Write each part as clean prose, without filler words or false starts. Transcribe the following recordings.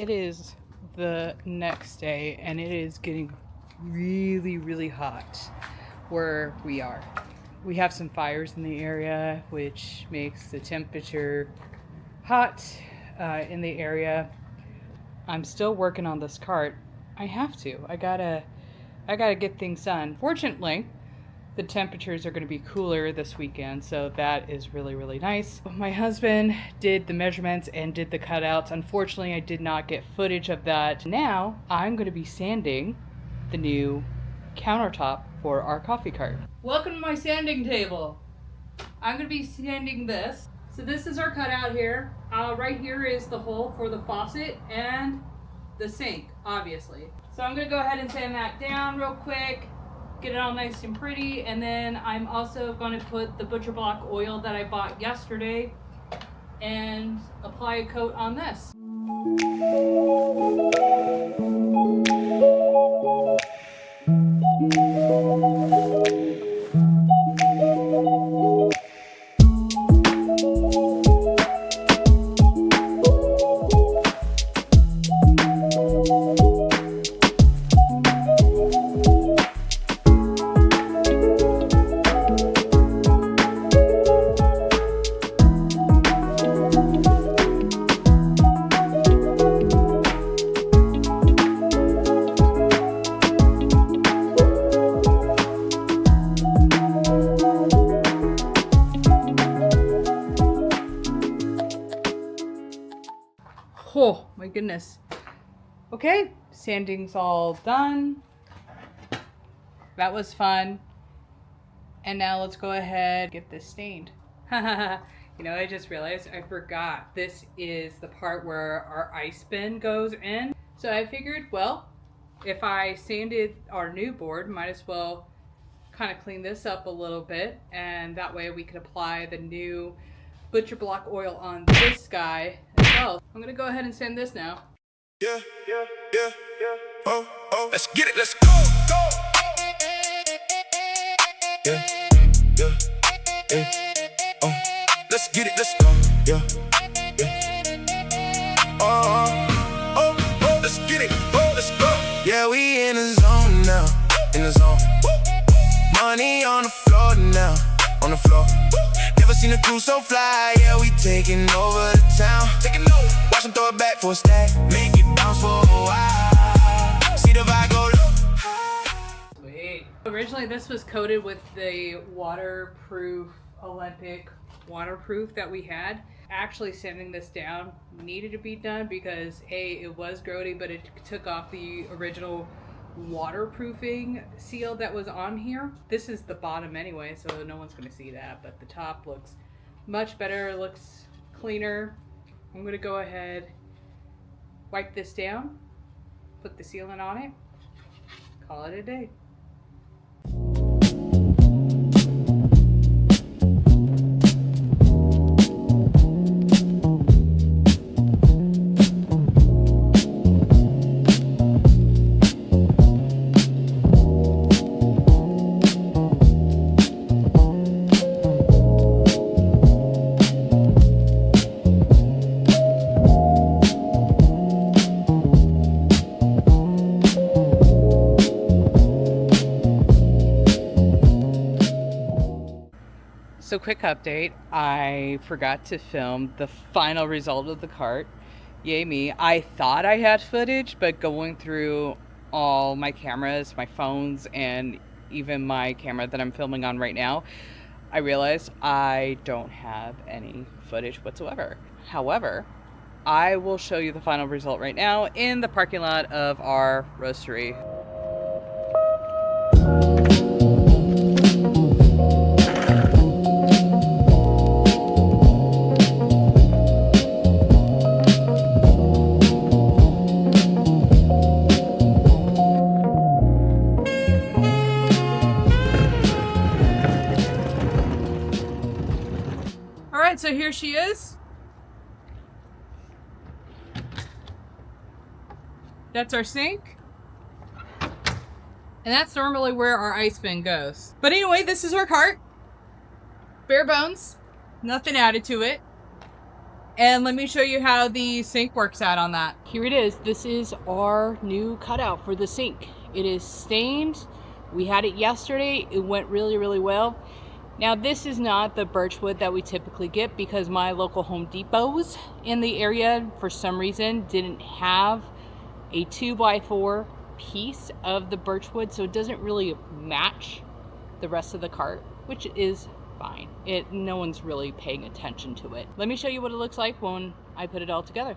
It is the next day and it is getting really hot where we are. We have some fires in the area, which makes the temperature hot in the area. I'm still working on this cart. I have to. I gotta get things done. Fortunately, the temperatures are going to be cooler this weekend, so that is really nice. My husband did the measurements and did the cutouts. Unfortunately, I did not get footage of that. Now, I'm going to be sanding the new countertop for our coffee cart. Welcome to my sanding table. I'm going to be sanding this. So this is our cutout here. Right here is the hole for the faucet and the sink, obviously. So I'm going to go ahead and sand that down real quick. Get it all nice and pretty, and then I'm also going to put the butcher block oil that I bought yesterday and apply a coat on this. Oh my goodness. Okay, sanding's all done. That was fun. And now let's go ahead and get this stained. You know, I just realized I forgot. This is the part where our ice bin goes in. So I figured, well, if I sanded our new board, might as well kind of clean this up a little bit. And that way we could apply the new butcher block oil on this guy as well. I'm gonna go ahead and sand this now. Yeah. Oh, let's get it, let's go. Yeah. Oh, let's get it, let's go. Yeah. Oh, let's get it, let's go. Yeah, we in the zone now, in the zone. Money on the floor now, on the floor. Never seen a crew so fly, yeah, we taking over the town. Watch them throw it back for a stack, make it bounce for a while. See the vibe go low. Sweet. Originally this was coated with the waterproof, Olympic waterproof that we had. Actually sanding this down needed to be done because A, it was grody, but it took off the original waterproofing seal that was on here. This is the bottom anyway, so no one's going to see that, but the top looks much better. It looks cleaner. I'm going to go ahead, wipe this down, put the sealant on it, call it a day. So quick update, I forgot to film the final result of the cart. Yay me. I thought I had footage, but going through all my cameras, my phones, and even my camera that I'm filming on right now, I realized I don't have any footage whatsoever. However, I will show you the final result right now in the parking lot of our roastery. So here she is. That's our sink. And that's normally where our ice bin goes. But anyway, this is our cart. Bare bones. Nothing added to it. And let me show you how the sink works out on that. Here it is. This is our new cutout for the sink. It is stained. We had it yesterday. It went really, really well. Now this is not the birchwood that we typically get because my local Home Depots in the area for some reason didn't have a 2x4 piece of the birchwood, so it doesn't really match the rest of the cart, which is fine. No one's really paying attention to it. Let me show you what it looks like when I put it all together.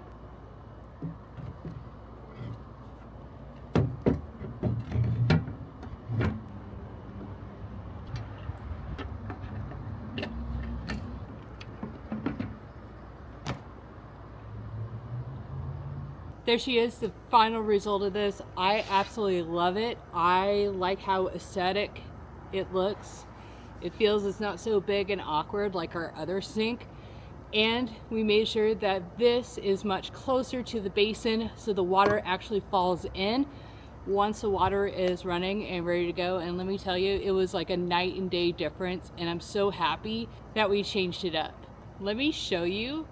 There she is, the final result of this. I absolutely love it. I like how aesthetic it looks. It feels it's not so big and awkward like our other sink. And we made sure that this is much closer to the basin so the water actually falls in once the water is running and ready to go. And let me tell you, it was like a night and day difference, and I'm so happy that we changed it up. Let me show you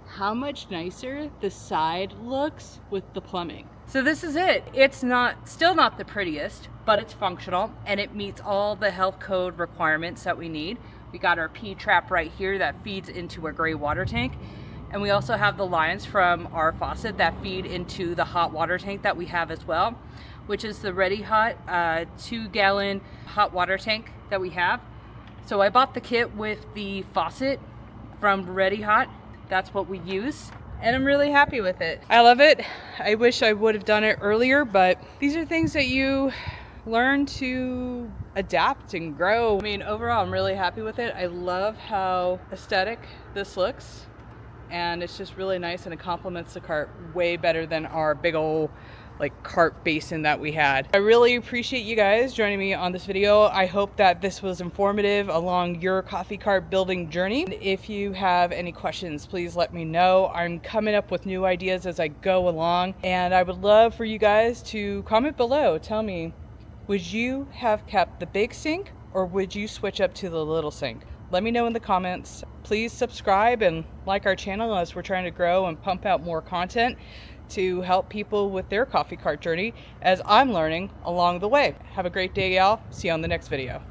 how much nicer the side looks with the plumbing. So this is it. It's still not the prettiest, but it's functional and it meets all the health code requirements that we need. We got our P-trap right here that feeds into a gray water tank. And we also have the lines from our faucet that feed into the hot water tank that we have as well, which is the ReadyHot 2-gallon hot water tank that we have. So I bought the kit with the faucet from ReadyHot. That's what we use, and I'm really happy with it. I love it. I wish I would have done it earlier, but these are things that you learn to adapt and grow. I mean, overall, I'm really happy with it. I love how aesthetic this looks, and it's just really nice, and it complements the cart way better than our big old cart basin that we had. I really appreciate you guys joining me on this video. I hope that this was informative along your coffee cart building journey. And if you have any questions, please let me know. I'm coming up with new ideas as I go along, and I would love for you guys to comment below. Tell me, would you have kept the big sink or would you switch up to the little sink? Let me know in the comments. Please subscribe and like our channel as we're trying to grow and pump out more content to help people with their coffee cart journey as I'm learning along the way. Have a great day, y'all. See you on the next video.